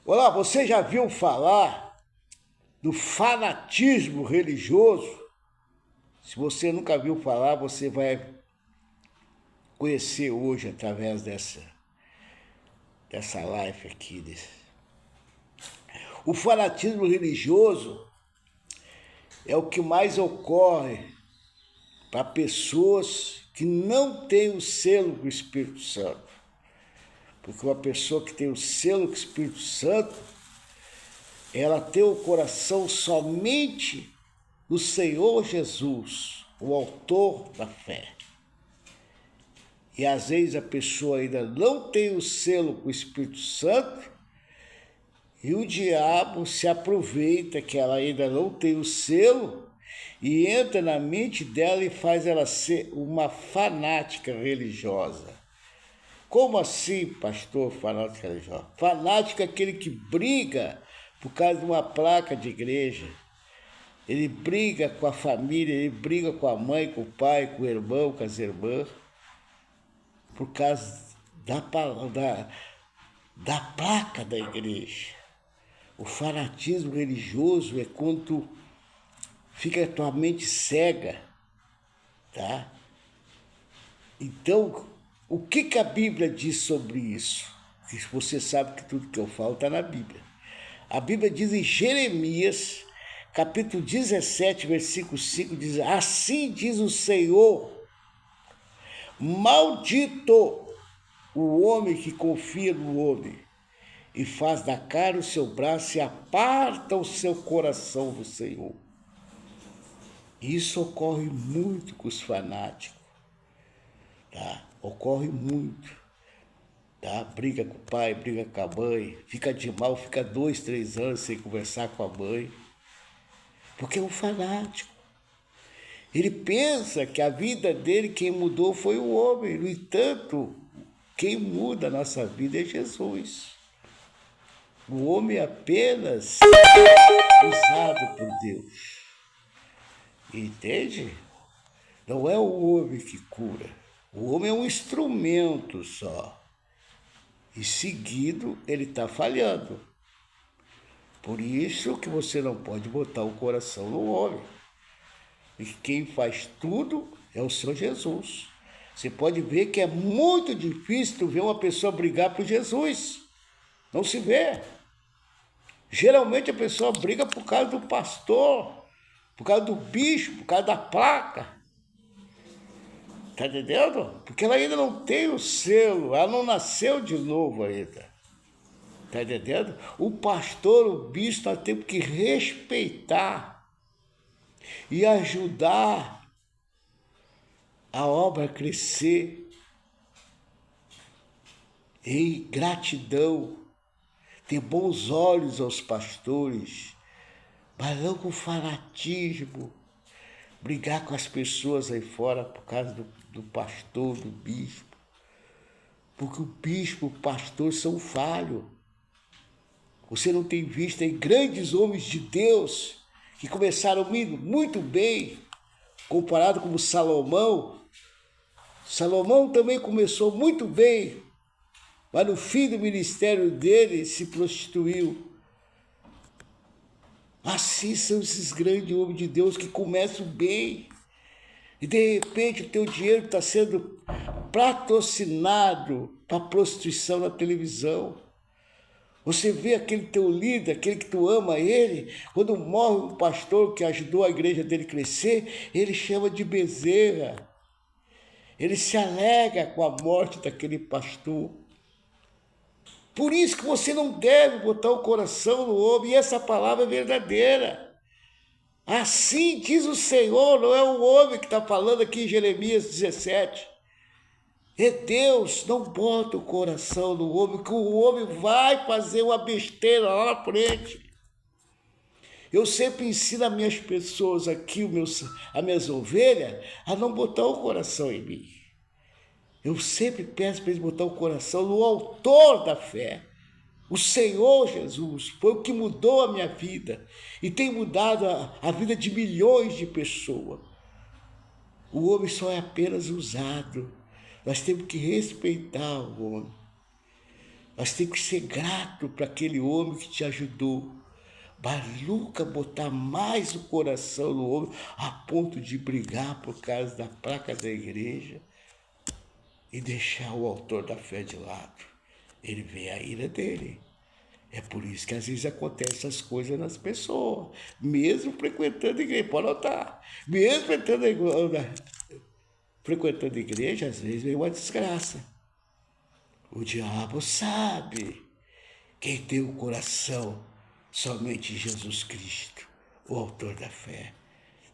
Olá, você já viu falar do fanatismo religioso? Se você nunca viu falar, você vai conhecer hoje através dessa live aqui. O fanatismo religioso é o que mais ocorre para pessoas que não têm o selo do Espírito Santo. Porque uma pessoa que tem o selo do Espírito Santo, ela tem o coração somente do Senhor Jesus, o autor da fé. E às vezes a pessoa ainda não tem o selo com o Espírito Santo e o diabo se aproveita que ela ainda não tem o selo e entra na mente dela e faz ela ser uma fanática religiosa. Como assim, pastor, fanática religiosa? Fanático é aquele que briga por causa de uma placa de igreja. Ele briga com a família, ele briga com a mãe, com o pai, com o irmão, com as irmãs, por causa da placa da igreja. O fanatismo religioso é quando fica a tua mente cega, tá? Então, o que a Bíblia diz sobre isso? Você sabe que tudo que eu falo está na Bíblia. A Bíblia diz em Jeremias, capítulo 17, versículo 5, diz: assim diz o Senhor, maldito o homem que confia no homem e faz da cara o seu braço e aparta o seu coração do Senhor. Isso ocorre muito com os fanáticos, tá? Ocorre muito, tá? Briga com o pai, briga com a mãe, fica de mal, fica 2, 3 anos sem conversar com a mãe, porque é um fanático. Ele pensa que a vida dele, quem mudou foi o homem. No entanto, quem muda a nossa vida é Jesus. O homem é apenas usado por Deus. Entende? Não é o homem que cura. O homem é um instrumento só. E seguido, ele está falhando. Por isso que você não pode botar o coração no homem. E quem faz tudo é o Senhor Jesus. Você pode ver que é muito difícil tu ver uma pessoa brigar por Jesus. Não se vê. Geralmente a pessoa briga por causa do pastor, por causa do bispo, por causa da placa. Tá entendendo? Porque ela ainda não tem o selo, ela não nasceu de novo ainda. Tá entendendo? O pastor, o bispo, nós temos que respeitar e ajudar a obra a crescer em gratidão. Ter bons olhos aos pastores, mas não com fanatismo, brigar com as pessoas aí fora por causa do pastor, do bispo. Porque o bispo, o pastor são falhos. Você não tem visto aí grandes homens de Deus que começaram muito bem, comparado com Salomão. Salomão também começou muito bem, mas no fim do ministério dele se prostituiu. Assim são esses grandes homens de Deus que começam bem e de repente o teu dinheiro está sendo patrocinado para prostituição na televisão. Você vê aquele teu líder, aquele que tu ama ele, quando morre um pastor que ajudou a igreja dele crescer, ele chama de bezerra. Ele se alega com a morte daquele pastor. Por isso que você não deve botar o coração no homem, e essa palavra é verdadeira. Assim diz o Senhor, não é o homem que está falando aqui em Jeremias 17. É Deus, não bota o coração no homem, que o homem vai fazer uma besteira lá na frente. Eu sempre ensino as minhas pessoas aqui, as minhas ovelhas, a não botar o coração em mim. Eu sempre peço para eles botar o coração no autor da fé. O Senhor Jesus foi o que mudou a minha vida e tem mudado a vida de milhões de pessoas. O homem só é apenas usado. Nós temos que respeitar o homem. Nós temos que ser grato para aquele homem que te ajudou. Mas nunca botar mais o coração no homem a ponto de brigar por causa da placa da igreja e deixar o autor da fé de lado. Ele vê a ira dele. É por isso que às vezes acontecem essas coisas nas pessoas, mesmo frequentando a igreja. Pode notar, mesmo frequentando a igreja, às vezes vem uma desgraça. O diabo sabe quem tem o coração somente Jesus Cristo, o autor da fé.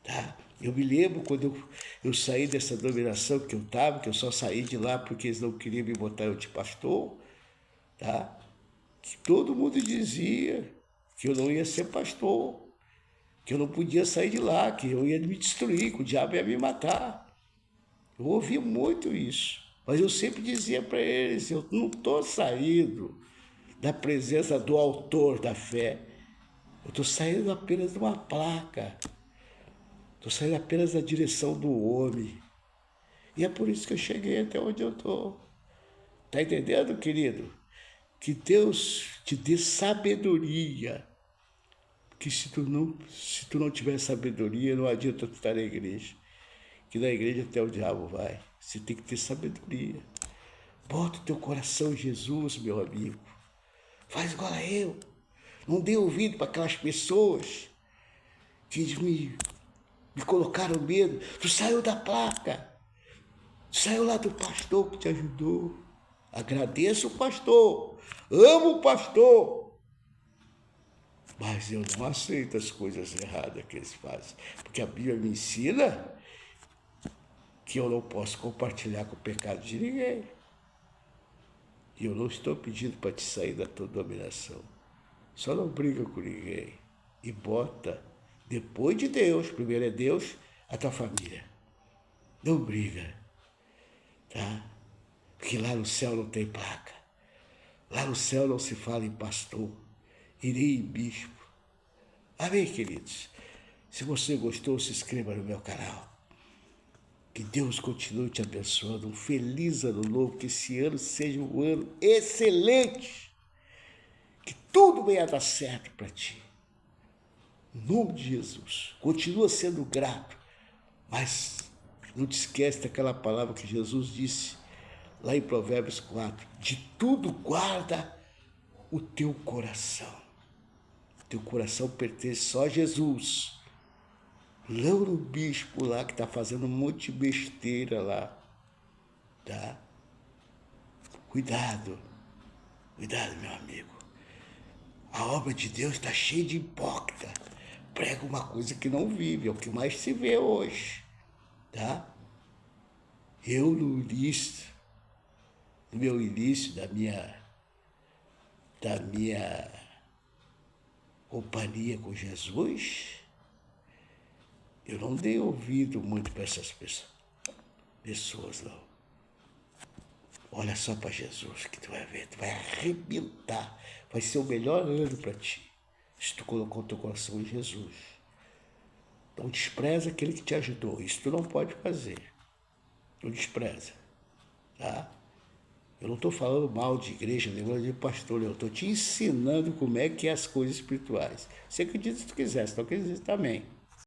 Tá? Eu me lembro quando eu saí dessa dominação que eu estava, que eu só saí de lá porque eles não queriam me botar eu de pastor, tá? Que todo mundo dizia que eu não ia ser pastor, que eu não podia sair de lá, que eu ia me destruir, que o diabo ia me matar. Eu ouvi muito isso, mas eu sempre dizia para eles, eu não estou saindo da presença do autor da fé, eu estou saindo apenas de uma placa, estou saindo apenas da direção do homem. E é por isso que eu cheguei até onde eu estou. Tá entendendo, querido? Que Deus te dê sabedoria. Que se tu não tiver sabedoria, não adianta tu estar na igreja. Que na igreja até o diabo vai. Você tem que ter sabedoria. Bota o teu coração em Jesus, meu amigo. Faz igual a eu. Não dê ouvido para aquelas pessoas que me colocaram medo. Tu saiu da placa. Tu saiu lá do pastor que te ajudou. Agradeço o pastor. Amo o pastor. Mas eu não aceito as coisas erradas que eles fazem. Porque a Bíblia me ensina que eu não posso compartilhar com o pecado de ninguém. E eu não estou pedindo para te sair da tua dominação. Só não briga com ninguém. E bota, depois de Deus, primeiro é Deus, a tua família. Não briga, tá? Porque lá no céu não tem placa. Lá no céu não se fala em pastor e nem em bispo. Amém, queridos? Se você gostou, se inscreva no meu canal. Que Deus continue te abençoando. Um feliz ano novo. Que esse ano seja um ano excelente. Que tudo venha a dar certo para ti. Em nome de Jesus. Continua sendo grato. Mas não te esquece daquela palavra que Jesus disse lá em Provérbios 4. De tudo guarda o teu coração. Teu coração pertence só a Jesus. Não no bispo lá que está fazendo um monte de besteira lá. Tá? Cuidado. Cuidado, meu amigo. A obra de Deus está cheia de hipócrita. Prega uma coisa que não vive. É o que mais se vê hoje. Tá? Eu no meu início da minha companhia com Jesus, eu não dei ouvido muito para essas pessoas, não. Olha só para Jesus que tu vai ver, tu vai arrebentar. Vai ser o melhor ano para ti, se tu colocou o teu coração em Jesus. Não despreza aquele que te ajudou, isso tu não pode fazer. Não despreza, tá? Eu não estou falando mal de igreja, nem de pastor, eu estou te ensinando como é que é as coisas espirituais. Você acredita se tu quiser, se não quiser também.